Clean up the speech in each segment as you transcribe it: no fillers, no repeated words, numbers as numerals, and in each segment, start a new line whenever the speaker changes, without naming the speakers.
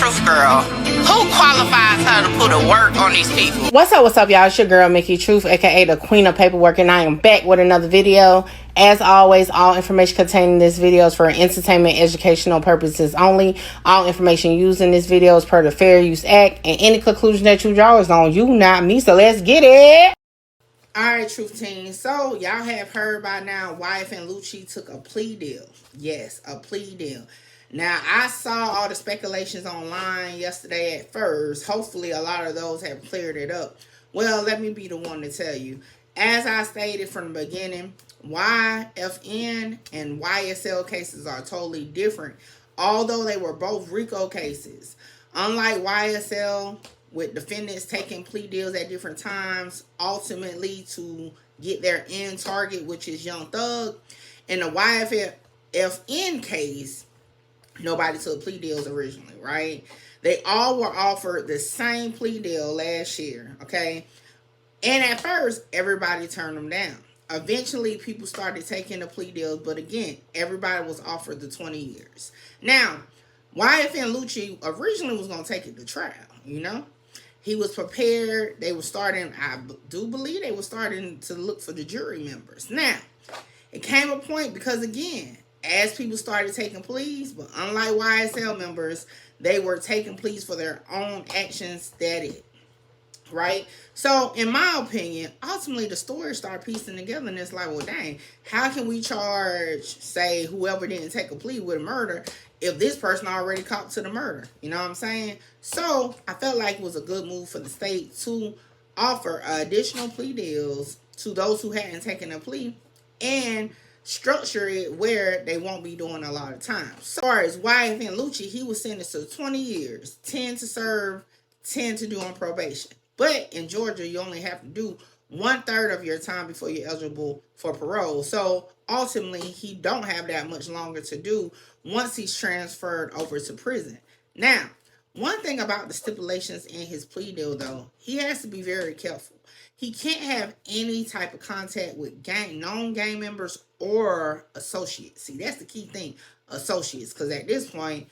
Truth Girl. Who qualifies her to put a work on these people?
What's up, y'all? It's your girl, Mickey Truth, aka the Queen of Paperwork, and I am back with another video. As always, all information contained in this video is for entertainment, educational purposes only. All information used in this video is per the Fair Use Act, and any conclusion that you draw is on you, not me. So let's get it. Alright, Truth Team. So, y'all have heard by now, YFN Lucci took a plea deal. Yes, a plea deal. Now, I saw all the speculations online yesterday at first. Hopefully, a lot of those have cleared it up. Well, let me be the one to tell you. As I stated from the beginning, YFN and YSL cases are totally different, although they were both RICO cases. Unlike YSL, with defendants taking plea deals at different times, ultimately to get their end target, which is Young Thug. In the YFN case, nobody took plea deals originally, right? They all were offered the same plea deal last year, okay? And at first, everybody turned them down. Eventually, people started taking the plea deals, but again, everybody was offered the 20 years. Now, YFN Lucci originally was going to take it to trial, you know? He was prepared. They were starting, I do believe they were starting to look for the jury members. Now, it came a point because, again, as people started taking pleas, but unlike YSL members, they were taking pleas for their own actions, that it. Right? So, in my opinion, ultimately the story started piecing together, and it's like, well, dang, how can we charge, say, whoever didn't take a plea with murder if this person already caught to the murder? You know what I'm saying? So, I felt like it was a good move for the state to offer additional plea deals to those who hadn't taken a plea and structure it where they won't be doing a lot of time. So, as far as YFN Lucci, he was sentenced to 20 years, 10 to serve, 10 to do on probation. But in Georgia, you only have to do 1/3 of your time before you're eligible for parole. So ultimately, he don't have that much longer to do once he's transferred over to prison. Now, one thing about the stipulations in his plea deal, though, he has to be very careful. He can't have any type of contact with known gang members or associates. See, that's the key thing, associates. Because at this point,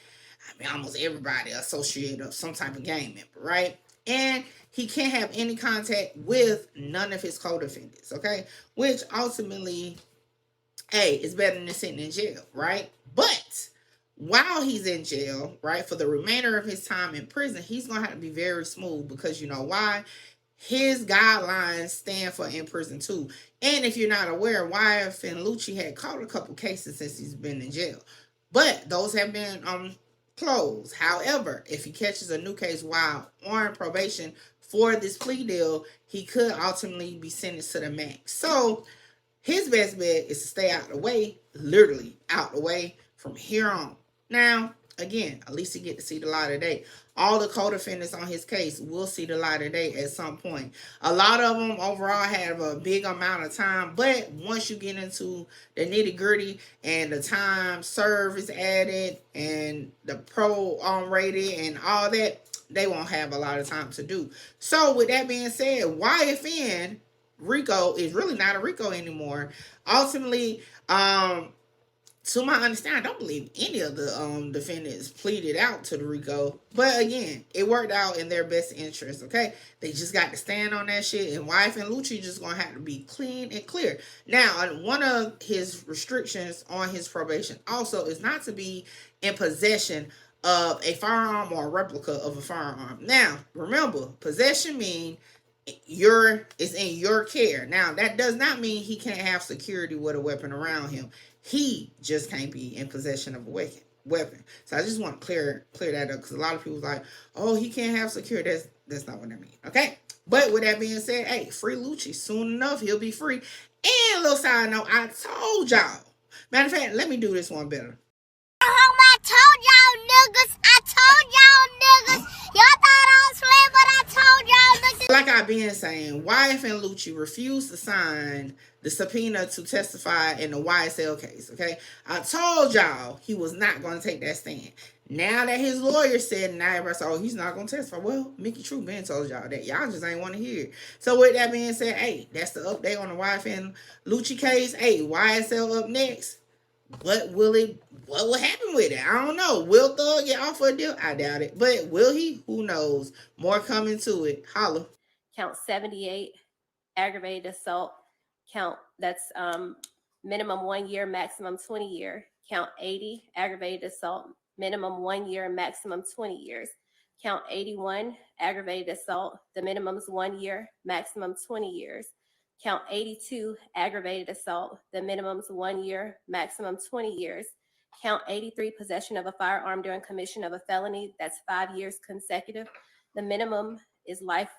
I mean, almost everybody associated with some type of gang member, right? And he can't have any contact with none of his co-defendants, okay? Which ultimately, hey, is better than sitting in jail, right? But while he's in jail, right, for the remainder of his time in prison, he's going to have to be very smooth because you know why? His guidelines stand for in prison too. And if you're not aware, YFN Lucci had caught a couple cases since he's been in jail. But those have been closed. However, if he catches a new case while on probation for this plea deal, he could ultimately be sentenced to the max. So his best bet is to stay out the way, literally out the way from here on. Now, again, at least he get to see the light of day. All the co-defendants on his case will see the light of day at some point. A lot of them overall have a big amount of time, but once you get into the nitty-gritty and the time served is added and the pro rated and all that, they won't have a lot of time to do. So with that being said, YFN RICO is really not a RICO anymore. Ultimately, to my understanding, I don't believe any of the defendants pleaded out to the RICO. But again, it worked out in their best interest, okay? They just got to stand on that shit. And YFN Lucci just going to have to be clean and clear. Now, one of his restrictions on his probation also is not to be in possession of a firearm or a replica of a firearm. Now, remember, possession means it's in your care. Now, that does not mean he can't have security with a weapon around him. He just can't be in possession of a weapon. So I just want to clear that up because a lot of people are like, oh, he can't have security. That's not what I mean. Okay. But with that being said, hey, free Lucci. Soon enough, he'll be free. And a little side note, I told y'all. Matter of fact, let me do this one better.
I told y'all niggas. Y'all thought I was playing, but I told y'all niggas.
Like I've been saying, YFN Lucci refused to sign the subpoena to testify in the YSL case, okay? I told y'all he was not going to take that stand. Now that his lawyer said, now everybody said, oh, he's not going to testify. Well, Mickey True Ben told y'all that. Y'all just ain't want to hear it. So with that being said, hey, that's the update on the YFN Lucci case. Hey, YSL up next. But what will happen with it? I don't know. Will Thug get off for a deal? I doubt it. But will he? Who knows? More coming to it. Holla.
Count 78, aggravated assault. That's minimum 1 year, maximum 20 year. Count 80, aggravated assault, minimum 1 year, maximum 20 years. Count 81, aggravated assault, the minimum is 1 year, maximum 20 years. Count 82, aggravated assault, the minimum is 1 year, maximum 20 years. Count 83, possession of a firearm during commission of a felony, that's 5 years consecutive. The minimum is life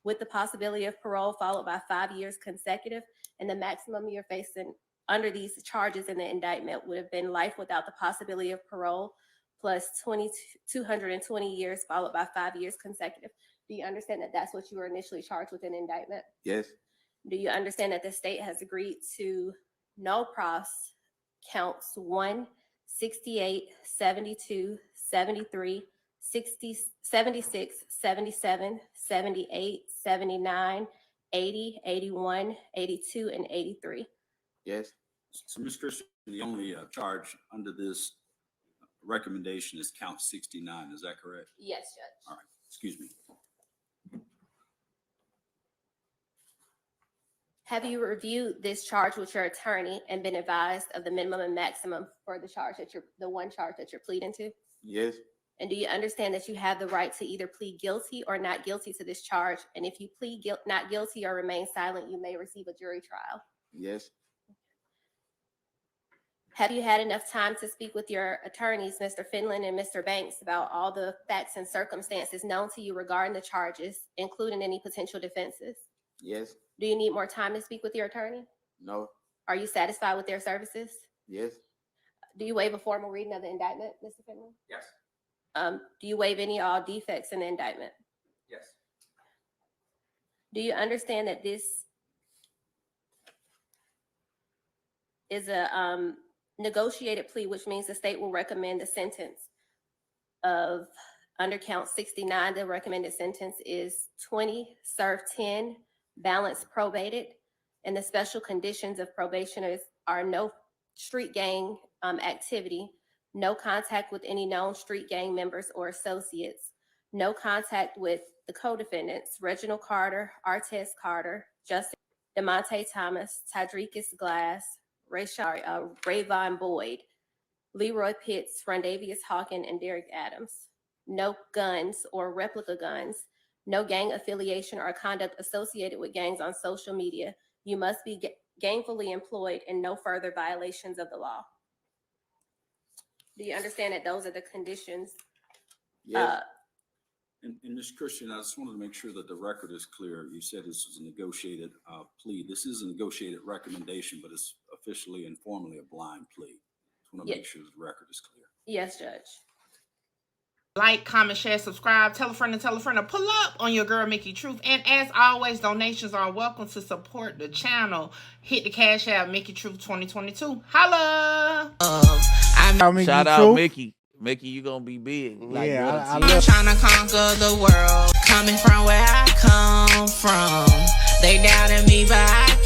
with the possibility of parole, followed by 5 years consecutive. And the maximum you're facing under these charges in the indictment would have been life without the possibility of parole, plus 220 years, followed by 5 years consecutive. Do you understand that that's what you were initially charged with in the indictment?
Yes.
Do you understand that the state has agreed to no pros counts 1, 68, 72, 73, 60, 76, 77, 78, 79, 80, 81, 82, and 83?
Yes.
So, Ms. Christian, the only charge under this recommendation is count 69. Is that correct?
Yes, Judge.
All right. Excuse me.
Have you reviewed this charge with your attorney and been advised of the minimum and maximum for the charge that the one charge that you're pleading to?
Yes.
And do you understand that you have the right to either plead guilty or not guilty to this charge? And if you plead not guilty or remain silent, you may receive a jury trial.
Yes.
Have you had enough time to speak with your attorneys, Mr. Finland and Mr. Banks, about all the facts and circumstances known to you regarding the charges, including any potential defenses?
Yes.
Do you need more time to speak with your attorney?
No.
Are you satisfied with their services?
Yes.
Do you waive a formal reading of the indictment, Mr. Finland?
Yes.
Do you waive any or all defects in the indictment?
Yes.
Do you understand that this is a negotiated plea, which means the state will recommend the sentence of, under count 69, the recommended sentence is 20, serve 10, balance probated, and the special conditions of probationers are no street gang activity, no contact with any known street gang members or associates, no contact with the co-defendants, Reginald Carter, Artez Carter, Justin DeMonte Thomas, Tydrekus Glass, Rayvon Boyd, Leroy Pitts, Rondavius Hawkins, and Derek Adams. No guns or replica guns, no gang affiliation or conduct associated with gangs on social media. You must be gainfully employed and no further violations of the law. Do you understand that those are the conditions?
Yes.
And Ms. Christian, I just wanted to make sure that the record is clear. You said this was a negotiated plea. This is a negotiated recommendation, but it's officially and formally a blind plea. Just want to make sure the record is clear.
Yes, Judge.
Like, comment, share, subscribe, tell a friend to pull up on your girl Mickey Truth. And as always, donations are welcome to support the channel. Hit the Cash App, Mickey Truth 2022. Holla!
Shout out Mickey. Mickey, you gonna be big. Like,
I'm trying to conquer the world. Coming from where I come from. They doubted me, but I